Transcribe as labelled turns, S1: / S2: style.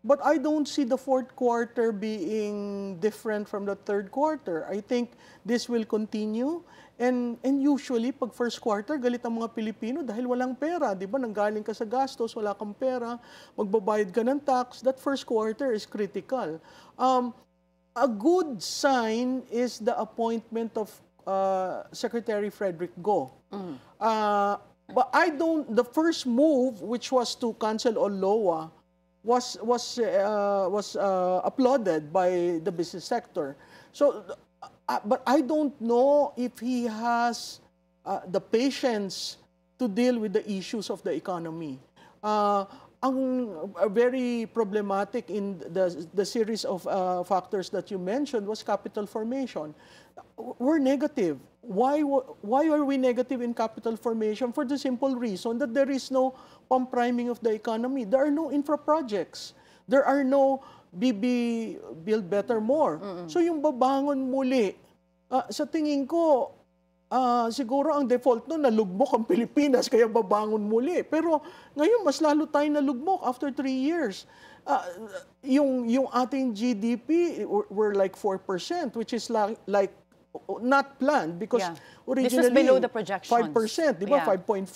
S1: But I don't see the fourth quarter being different from the third quarter. I think this will continue. And usually, pag first quarter, galit ang mga Pilipino dahil walang pera. Di ba? Nanggaling ka sa gastos, wala kang pera, magbabayad ka ng tax. That first quarter is critical. A good sign is the appointment of Secretary Frederick Go. But the first move, which was to cancel all LOA, was applauded by the business sector. So, but I don't know if he has the patience to deal with the issues of the economy. Very problematic in the series of factors that you mentioned was capital formation. We're negative. Why are we negative in capital formation? For the simple reason that there is no pump-priming of the economy. There are no infra projects. There are no BB, Build Better More. So yung babangon muli, sa tingin ko, siguro ang default nun, nalugmok ang Pilipinas, kaya babangon muli. Pero ngayon, mas lalo tayo nalugmok after 3 years. Yung ating GDP, we're like 4%, which is like not planned because originally
S2: this was below the projections.
S1: 5%, di ba? 5.5.